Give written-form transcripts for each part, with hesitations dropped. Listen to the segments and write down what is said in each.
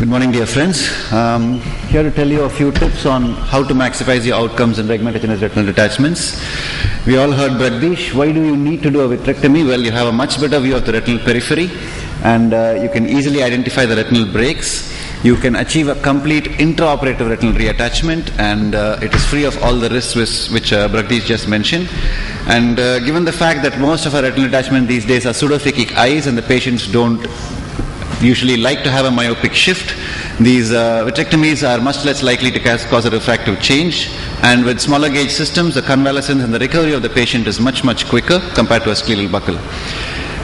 Good morning, dear friends. Here to tell you a few tips on how to maximize your outcomes in rhegmatogenous retinal detachments. We all heard Bragdish. Why do you need to do a vitrectomy? Well, you have a much better view of the retinal periphery, and you can easily identify the retinal breaks. You can achieve a complete intraoperative retinal reattachment, and it is free of all the risks which Bragdish just mentioned. And given the fact that most of our retinal detachment these days are pseudophakic eyes, and the patients don't usually like to have a myopic shift, these vitrectomies are much less likely to cause a refractive change, and with smaller gauge systems, the convalescence and the recovery of the patient is much quicker compared to a scleral buckle.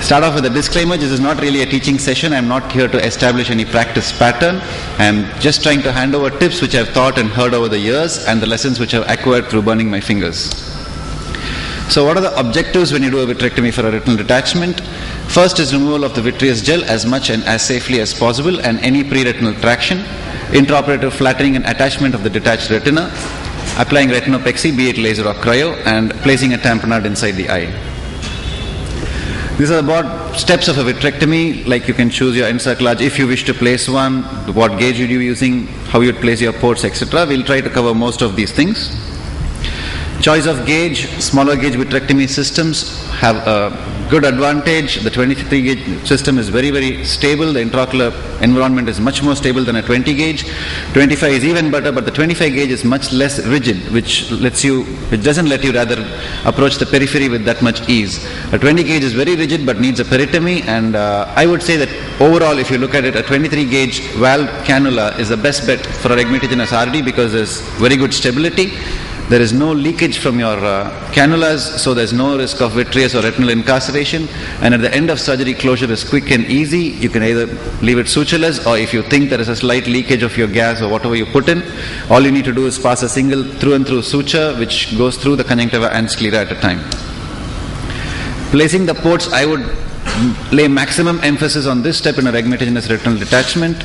Start off with a disclaimer. This is not really a teaching session. I'm not here to establish any practice pattern. I'm just trying to hand over tips which I've thought and heard over the years, and the lessons which I've acquired through burning my fingers. So what are the objectives when you do a vitrectomy for a retinal detachment? First is removal of the vitreous gel as much and as safely as possible, and any pre-retinal traction, intraoperative flattening and attachment of the detached retina, applying retinopexy, be it laser or cryo, and placing a tamponade inside the eye. These are the broad steps of a vitrectomy. Like, you can choose your encerclage if you wish to place one, what gauge you'd be using, how you'd place your ports, etc. We'll try to cover most of these things. Choice of gauge. Smaller gauge vitrectomy systems have a good advantage. The 23 gauge system is very stable. The intraocular environment is much more stable than a 20 gauge. 25 is even better, but the 25 gauge is much less rigid, which doesn't let you rather approach the periphery with that much ease. A 20 gauge is very rigid but needs a peritomy, and I would say that overall, if you look at it, a 23 gauge valve cannula is the best bet for a rhegmatogenous RD because there's very good stability. There is no leakage from your cannulas, so there's no risk of vitreous or retinal incarceration, and at the end of surgery, closure is quick and easy. You can either leave it sutureless, or if you think there is a slight leakage of your gas or whatever you put in, all you need to do is pass a single through and through suture which goes through the conjunctiva and sclera at a time. Placing the ports, I would lay maximum emphasis on this step in a rhegmatogenous retinal detachment.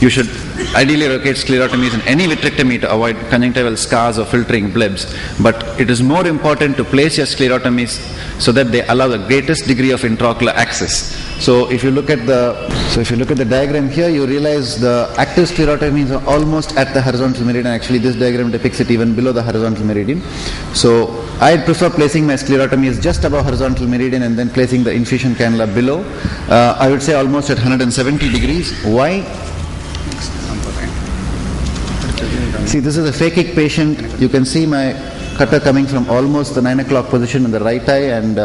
You should ideally locate sclerotomies in any vitrectomy to avoid conjunctival scars or filtering blebs, but it is more important to place your sclerotomies so that they allow the greatest degree of intraocular access. So if you look at the diagram here, you realize the active sclerotomies are almost at the horizontal meridian. Actually, this diagram depicts it even below the horizontal meridian. So I'd prefer placing my sclerotomies just above horizontal meridian and then placing the infusion cannula below. I would say almost at 170 degrees. Why? See, this is a phakic patient. You can see my cutter coming from almost the 9 o'clock position in the right eye, and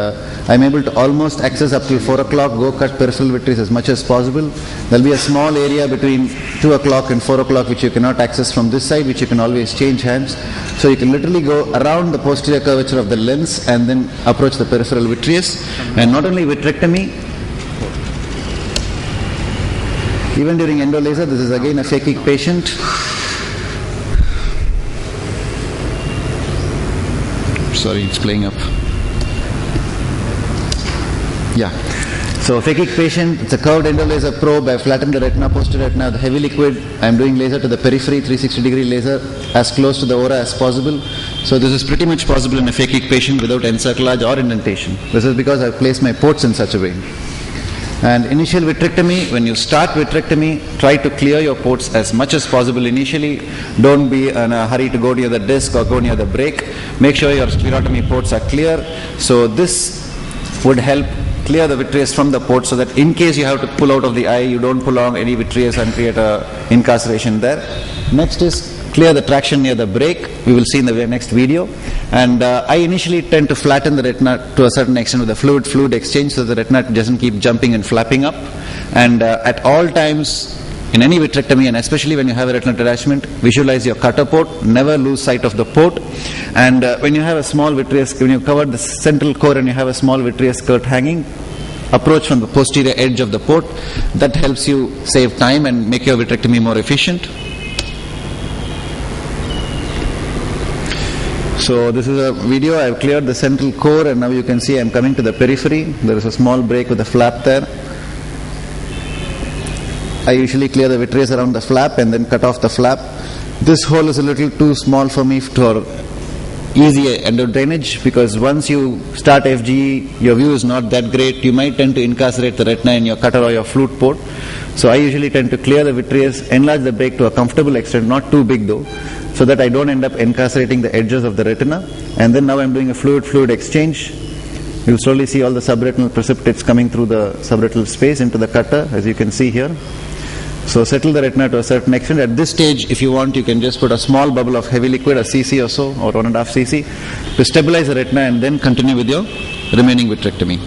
I'm able to almost access up till 4 o'clock, go cut peripheral vitreous as much as possible. There'll be a small area between 2 o'clock and 4 o'clock which you cannot access from this side, which you can always change hands. So you can literally go around the posterior curvature of the lens and then approach the peripheral vitreous. And not only vitrectomy, even during endolaser, this is again a phakic patient. Sorry, it's playing up. Yeah. So phakic patient, it's a curved endolaser probe. I've flattened the retina, posterior retina, the heavy liquid. I'm doing laser to the periphery, 360-degree laser, as close to the aura as possible. So this is pretty much possible in a phakic patient without encerclage or indentation. This is because I've placed my ports in such a way. And initial vitrectomy, when you start vitrectomy, try to clear your ports as much as possible initially. Don't be in a hurry to go near the disc or go near the break. Make sure your sclerotomy ports are clear. So this would help clear the vitreous from the port, so that in case you have to pull out of the eye, you don't pull on any vitreous and create a incarceration there. Next is clear the traction near the break. We will see in the next video. And I initially tend to flatten the retina to a certain extent with a fluid exchange, so the retina doesn't keep jumping and flapping up. And at all times in any vitrectomy, and especially when you have a retinal detachment, visualize your cutter port. Never lose sight of the port. And when you have a small vitreous, when you cover the central core and you have a small vitreous skirt hanging, approach from the posterior edge of the port. That helps you save time and make your vitrectomy more efficient. So this is a video. I've cleared the central core, and now you can see I'm coming to the periphery. There is a small break with a flap there. I usually clear the vitreous around the flap and then cut off the flap. This hole is a little too small for me for easy endo drainage, because once you start FGE, your view is not that great. You might tend to incarcerate the retina in your cutter or your flute port. So I usually tend to clear the vitreous, enlarge the break to a comfortable extent, not too big though, so that I don't end up incarcerating the edges of the retina. And then now I'm doing a fluid-fluid exchange. You'll slowly see all the subretinal precipitates coming through the subretinal space into the cutter, as you can see here. So settle the retina to a certain extent. At this stage, if you want, you can just put a small bubble of heavy liquid, a cc or so, or 1.5 cc, to stabilize the retina, and then continue with your remaining vitrectomy.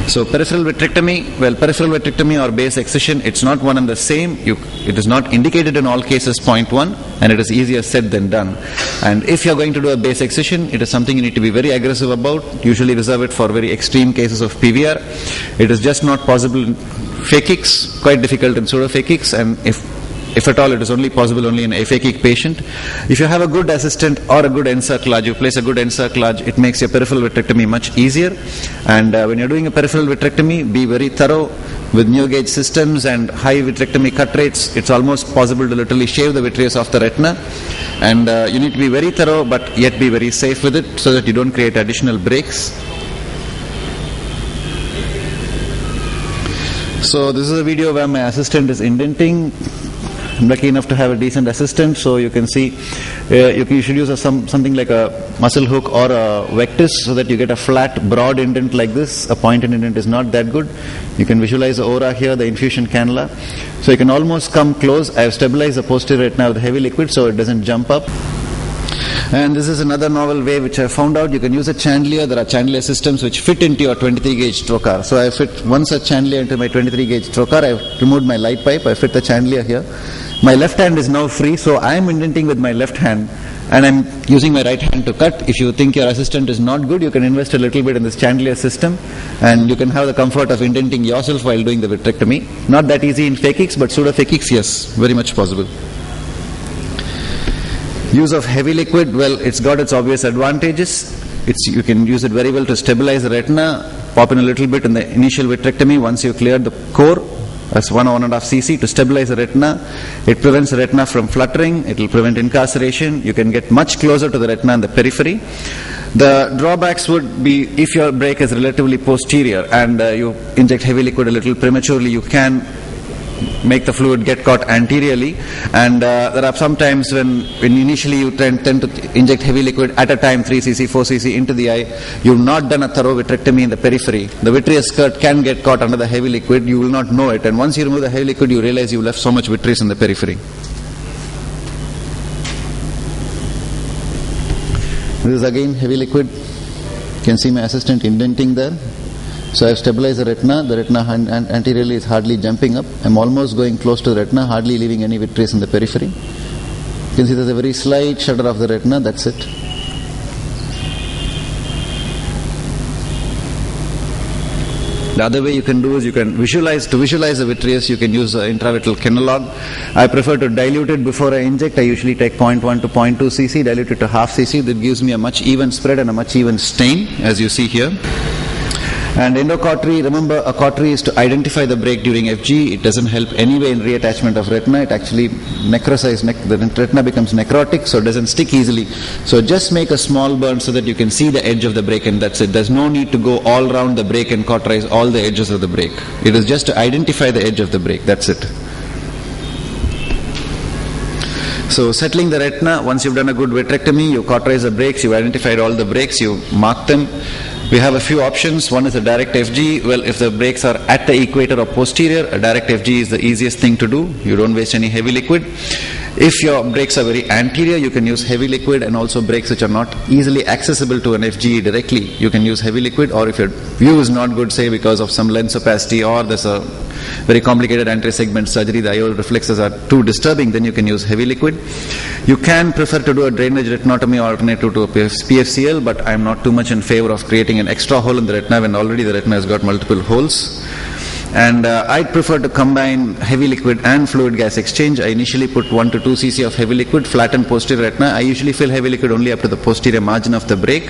So peripheral vitrectomy, peripheral vitrectomy or base excision, it's not one and the same. It is not indicated in all cases, point one, and it is easier said than done. And if you're going to do a base excision, it is something you need to be very aggressive about. Usually reserve it for very extreme cases of PVR. It is just not possible in phakics, quite difficult in pseudophakics, and if at all, it is only possible only in a aphakic patient. If you have a good assistant or a good encerclage, you place a good encerclage, it makes your peripheral vitrectomy much easier. And when you're doing a peripheral vitrectomy, be very thorough with new gauge systems and high vitrectomy cut rates. It's almost possible to literally shave the vitreous off the retina. And you need to be very thorough, but yet be very safe with it, so that you don't create additional breaks. So this is a video where my assistant is indenting. I'm lucky enough to have a decent assistant, so you can see you should use something like a muscle hook or a vectis, so that you get a flat, broad indent like this. A pointed indent is not that good. You can visualize the aura here, the infusion cannula. So you can almost come close. I have stabilized the posterior retina with heavy liquid so it doesn't jump up. And this is another novel way which I found out. You can use a chandelier. There are chandelier systems which fit into your 23 gauge trocar. So I fit one such chandelier into my 23 gauge trocar. I've removed my light pipe. I fit the chandelier here. My left hand is now free, so I am indenting with my left hand, and I'm using my right hand to cut. If you think your assistant is not good, you can invest a little bit in this chandelier system, and you can have the comfort of indenting yourself while doing the vitrectomy. Not that easy in phakics, but pseudophakics, yes, very much possible. Use of heavy liquid, it's got its obvious advantages. You can use it very well to stabilize the retina, pop in a little bit in the initial vitrectomy once you've cleared the core. That's 1 or 1.5 cc to stabilize the retina. It prevents the retina from fluttering. It will prevent incarceration. You can get much closer to the retina and the periphery. The drawbacks would be, if your break is relatively posterior and you inject heavy liquid a little prematurely, you can make the fluid get caught anteriorly, and there are some times when initially you tend to inject heavy liquid at a time, 3 cc, 4 cc into the eye. You've not done a thorough vitrectomy in the periphery. The vitreous skirt can get caught under the heavy liquid. You will not know it, and once you remove the heavy liquid, you realize you left so much vitreous in the periphery. This is again heavy liquid. You can see my assistant indenting there. So I have stabilized the retina. The retina anteriorly is hardly jumping up. I'm almost going close to the retina, hardly leaving any vitreous in the periphery. You can see there's a very slight shudder of the retina. That's it. The other way you can do is you can visualize the vitreous. You can use an intravitreal kinologue. I prefer to dilute it before I inject. I usually take 0.1 to 0.2 cc, dilute it to half cc. That gives me a much even spread and a much even stain, as you see here. And endocautery, remember, a cautery is to identify the break during FG. It doesn't help anyway in reattachment of retina. It actually necrosizes, the retina becomes necrotic, so it doesn't stick easily. So just make a small burn so that you can see the edge of the break, and that's it. There's no need to go all around the break and cauterize all the edges of the break. It is just to identify the edge of the break. That's it. So settling the retina, once you've done a good vitrectomy, you cauterize the breaks, you've identified all the breaks, you mark them. We have a few options. One is a direct FG. If the breaks are at the equator or posterior, a direct FG is the easiest thing to do. You don't waste any heavy liquid. If your breaks are very anterior, you can use heavy liquid, and also breaks which are not easily accessible to an FG directly, you can use heavy liquid. Or if your view is not good, say because of some lens opacity or there's a very complicated anterior segment surgery, the IOL reflexes are too disturbing, then you can use heavy liquid. You can prefer to do a drainage retinotomy alternative to a PFCL, but I'm not too much in favor of creating an extra hole in the retina when already the retina has got multiple holes. And I'd prefer to combine heavy liquid and fluid gas exchange. I initially put 1 to 2 cc of heavy liquid, flatten posterior retina. I usually fill heavy liquid only up to the posterior margin of the break.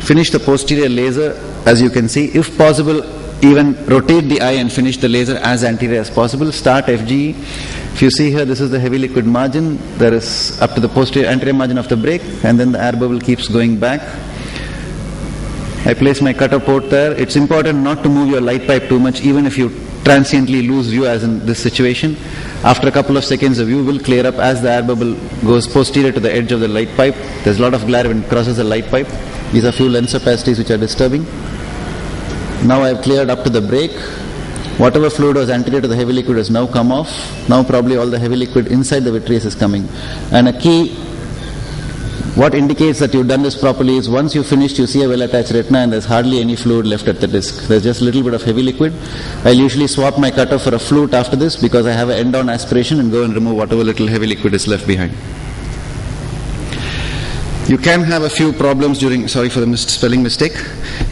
Finish the posterior laser, as you can see. If possible, even rotate the eye and finish the laser as anterior as possible. Start FGE. If you see here, this is the heavy liquid margin. There is up to the posterior anterior margin of the break, and then the air bubble keeps going back. I place my cutter port there. It's important not to move your light pipe too much, even if you transiently lose view, as in this situation. After a couple of seconds, the view will clear up as the air bubble goes posterior to the edge of the light pipe. There's a lot of glare when it crosses the light pipe. These are few lens opacities which are disturbing. Now I've cleared up to the brake. Whatever fluid was anterior to the heavy liquid has now come off. Now probably all the heavy liquid inside the vitreous is coming. And a key, what indicates that you've done this properly, is once you've finished, you see a well-attached retina and there's hardly any fluid left at the disc. There's just a little bit of heavy liquid. I'll usually swap my cutter for a flute after this because I have an end-on aspiration and go and remove whatever little heavy liquid is left behind. You can have a few problems during, sorry for the spelling mistake,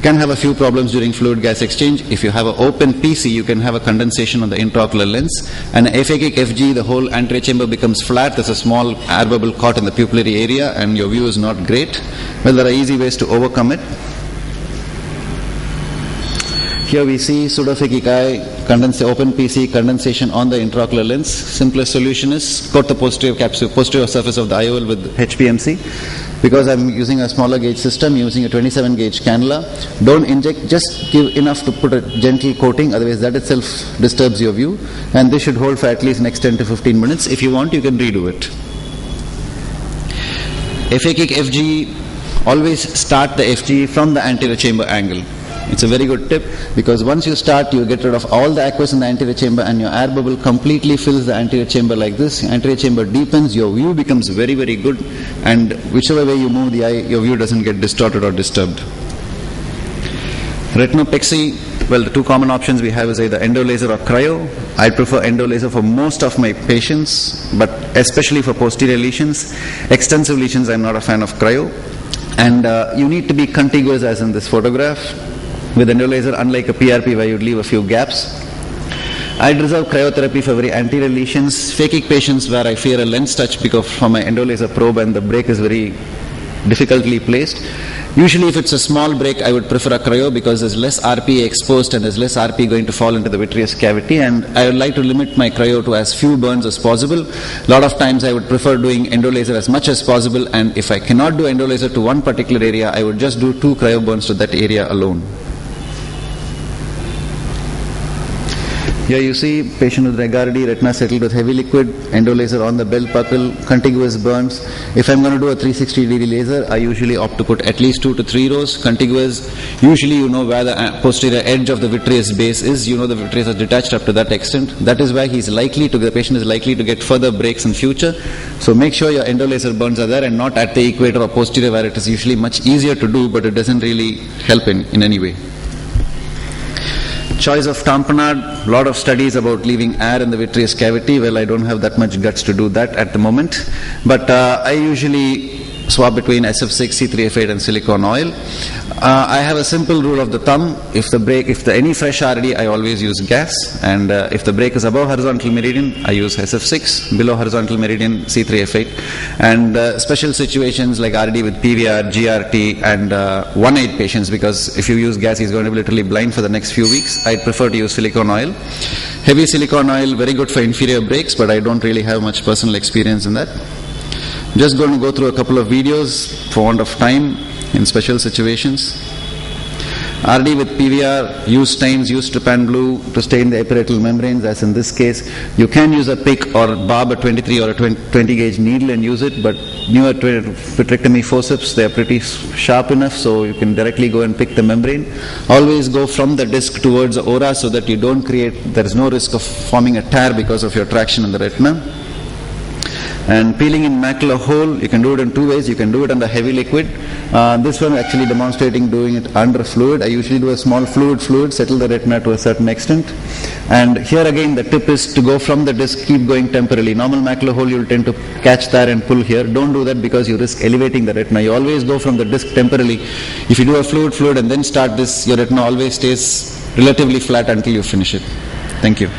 can have a few problems during fluid gas exchange. If you have an open PC, you can have a condensation on the intraocular lens. And an aphakic FG, the whole anterior chamber becomes flat. There's a small air bubble caught in the pupillary area and your view is not great. Well, there are easy ways to overcome it. Here we see pseudophakic eye, open PC, condensation on the intraocular lens. Simplest solution is coat the posterior surface of the IOL with HPMC. Because I'm using a smaller gauge system, using a 27 gauge cannula, don't inject, just give enough to put a gentle coating, otherwise that itself disturbs your view. And this should hold for at least next 10 to 15 minutes. If you want, you can redo it. Aphakic FG, always start the FG from the anterior chamber angle. It's a very good tip because once you start, you get rid of all the aqueous in the anterior chamber and your air bubble completely fills the anterior chamber like this. Anterior chamber deepens, your view becomes very, very good, and whichever way you move the eye, your view doesn't get distorted or disturbed. Retinopexy, well, the two common options we have is either endolaser or cryo. I prefer endolaser for most of my patients, but especially for posterior lesions. Extensive lesions, I'm not a fan of cryo. And you need to be contiguous, as in this photograph. With endolaser, unlike a PRP where you'd leave a few gaps. I'd reserve cryotherapy for very anterior lesions. Phakic patients where I fear a lens touch because from my endolaser probe and the break is very difficultly placed. Usually if it's a small break, I would prefer a cryo because there's less RPA exposed and there's less RP going to fall into the vitreous cavity, and I would like to limit my cryo to as few burns as possible. A lot of times I would prefer doing endolaser as much as possible, and if I cannot do endolaser to one particular area, I would just do 2 cryo burns to that area alone. Here you see patient with Regardi, retina settled with heavy liquid, endolaser on the belt buckle, contiguous burns. If I'm going to do a 360 degree laser, I usually opt to put at least 2 to 3 rows, contiguous. Usually you know where the posterior edge of the vitreous base is, you know the vitreous is detached up to that extent. That is why the patient is likely to get further breaks in future. So make sure your endolaser burns are there and not at the equator or posterior where it is usually much easier to do, but it doesn't really help in any way. Choice of tamponade, lot of studies about leaving air in the vitreous cavity. Well, I don't have that much guts to do that at the moment, but I usually swap between SF6, C3F8 and silicone oil. I have a simple rule of the thumb. If any fresh RD, I always use gas, and if the break is above horizontal meridian, I use SF6, below horizontal meridian, C3F8. And special situations like RD with PVR, GRT and 1/8 patients, because if you use gas, he's going to be literally blind for the next few weeks. I'd prefer to use silicone oil. Heavy silicone oil, very good for inferior breaks, but I don't really have much personal experience in that. Just going to go through a couple of videos for want of time in special situations. RD with PVR, use stains, use trypan blue to stain the epiretinal membranes, as in this case. You can use a pick or barb a 23 or a 20 gauge needle and use it, but newer vitrectomy forceps, they are pretty sharp enough, so you can directly go and pick the membrane. Always go from the disc towards the ora so that there is no risk of forming a tear because of your traction in the retina. And peeling in macular hole, you can do it in 2 ways. You can do it under heavy liquid. This one actually demonstrating doing it under fluid. I usually do a small fluid, settle the retina to a certain extent. And here again the tip is to go from the disc, keep going temporarily. Normal macular hole, you'll tend to catch there and pull here. Don't do that because you risk elevating the retina. You always go from the disc temporarily. If you do a fluid and then start this, your retina always stays relatively flat until you finish it. Thank you.